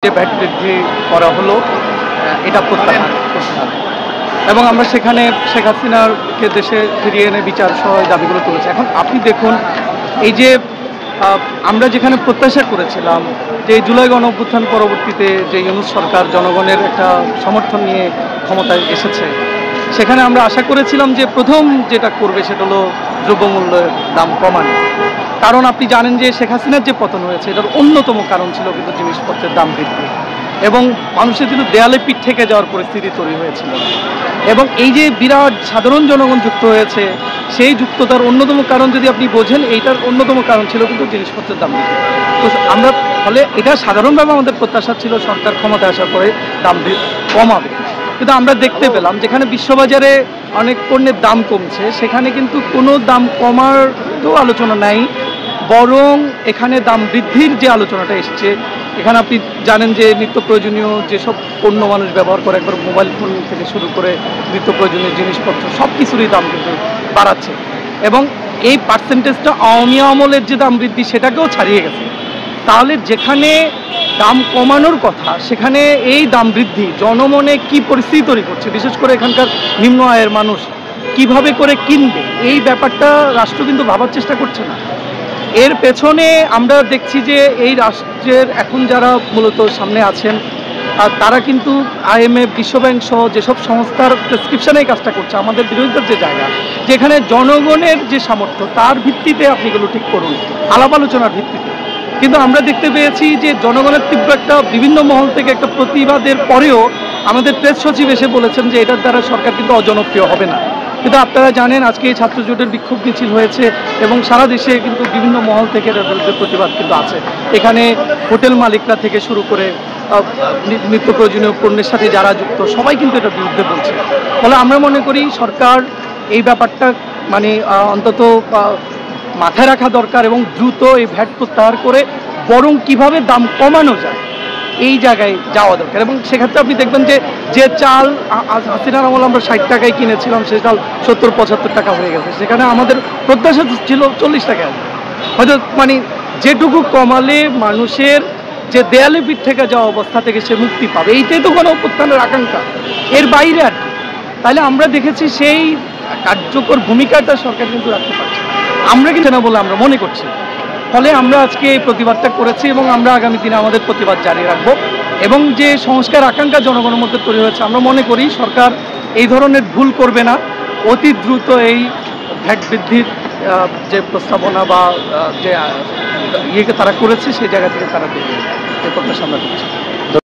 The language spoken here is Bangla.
যে ভ্যাট বৃদ্ধি করা হলো এটা প্রত্যাহার করতে হবে এবং আমরা সেখানে শেখ হাসিনাকে দেশে ফিরিয়ে এনে বিচার সহ দাবিগুলো তুলেছি। এখন আপনি দেখুন এই যে আমরা যেখানে প্রত্যাশা করেছিলাম যে জুলাই গণঅভ্যুত্থান পরবর্তীতে যে ইউনূস সরকার জনগণের একটা সমর্থন নিয়ে ক্ষমতায় এসেছে, সেখানে আমরা আশা করেছিলাম যে প্রথম যেটা করবে সেটা হলো দ্রব্যমূল্যের দাম কমানো। কারণ আপনি জানেন যে শেখ হাসিনার যে পতন হয়েছে এটার অন্যতম কারণ ছিল কিন্তু জিনিসপত্রের দাম বৃদ্ধি এবং মানুষের কিন্তু দেয়ালে পিঠ থেকে যাওয়ার পরিস্থিতি তৈরি হয়েছিল। এবং এই যে বিরাট সাধারণ জনগণ যুক্ত হয়েছে, সেই যুক্ততার অন্যতম কারণ যদি আপনি বোঝেন, এইটার অন্যতম কারণ ছিল কিন্তু জিনিসপত্রের দাম বৃদ্ধি। তো আমরা ফলে এটা সাধারণভাবে আমাদের প্রত্যাশা ছিল সরকার ক্ষমতায় আসার পরে দাম কমাবে, কিন্তু আমরা দেখতে পেলাম যেখানে বিশ্ববাজারে অনেক পণ্যের দাম কমছে সেখানে কিন্তু কোনো দাম কমার তো আলোচনা নাই, বরং এখানে দাম বৃদ্ধির যে আলোচনাটা এসছে। এখানে আপনি জানেন যে নিত্য প্রয়োজনীয় যেসব পণ্য মানুষ ব্যবহার করে, একবার মোবাইল ফোন থেকে শুরু করে নিত্য প্রয়োজনীয় জিনিসপত্র সব কিছুরই দাম কিন্তু বাড়াচ্ছে এবং এই পার্সেন্টেজটা আওয়ামী আমলের যে দাম বৃদ্ধি সেটাকেও ছাড়িয়ে গেছে। তাহলে যেখানে দাম কমানোর কথা সেখানে এই দাম বৃদ্ধি জনমনে কি পরিস্থিতি তৈরি করছে, বিশেষ করে এখানকার নিম্ন আয়ের মানুষ কিভাবে করে কিনবে, এই ব্যাপারটা রাষ্ট্র কিন্তু ভাবার চেষ্টা করছে না। এর পেছনে আমরা দেখছি যে এই রাষ্ট্রের এখন যারা মূলত সামনে আছেন তারা কিন্তু IMF, বিশ্বব্যাংক সহ যেসব সংস্থার প্রেসক্রিপশনে এই কাজটা করছে, আমাদের বিরোধিতার যে জায়গা, যেখানে জনগণের যে সামর্থ্য তার ভিত্তিতে আপনি এগুলো ঠিক করুন, আলাপ আলোচনার ভিত্তিতে। কিন্তু আমরা দেখতে পেয়েছি যে জনগণের তীব্র একটা বিভিন্ন মহল থেকে একটা প্রতিবাদের পরেও আমাদের প্রেস সচিব এসে বলেছেন যে এটার দ্বারা সরকার কিন্তু অজনপ্রিয় হবে না। কিন্তু আপনারা জানেন আজকে এই ছাত্র জোটের বিক্ষোভ মিছিল হয়েছে এবং সারা দেশে কিন্তু বিভিন্ন মহল থেকে এটার বিরুদ্ধে প্রতিবাদ কিন্তু আছে। এখানে হোটেল মালিকরা থেকে শুরু করে নিত্য প্রয়োজনীয় পণ্যের সাথে যারা যুক্ত সবাই কিন্তু এটার বিরুদ্ধে বলছে। ফলে আমরা মনে করি সরকার এই ব্যাপারটা মানে অন্তত মাথায় রাখা দরকার এবং দ্রুত এই ভ্যাট প্রত্যাহার করে বরং কিভাবে দাম কমানো যায় এই জায়গায় যাওয়া দরকার। এবং সেক্ষেত্রে আপনি দেখবেন যে চাল হাসিনার আমল আমরা 60 টাকায় কিনেছিলাম, সে চাল 70-75 টাকা হয়ে গেছে। সেখানে আমাদের প্রত্যাশা ছিল 40 টাকায়, হয়তো মানে যেটুকু কমালে মানুষের যে দেয়ালে পিঠ থেকে যাওয়া অবস্থা থেকে সে মুক্তি পাবে, এইটাই তো গণঅভ্যুত্থানের আকাঙ্ক্ষা, এর বাইরে আর কি। তাহলে আমরা দেখেছি সেই কার্যকর ভূমিকাটা সরকার কিন্তু রাখতে পারছে, আমরা কিন্তু না বলে আমরা মনে করছি। ফলে আমরা আজকে এই প্রতিবাদটা করেছি এবং আমরা আগামী দিনে আমাদের প্রতিবাদ জারি রাখবো। এবং যে সংস্কার আকাঙ্ক্ষা জনগণের মধ্যে তৈরি হয়েছে, আমরা মনে করি সরকার এই ধরনের ভুল করবে না, অতি দ্রুত এই ভ্যাট বৃদ্ধির যে প্রস্তাবনা বা যে ইয়েকে তারা করেছে সেই জায়গা থেকে তারা দেখবে, এই প্রত্যাশা আমরা করছি।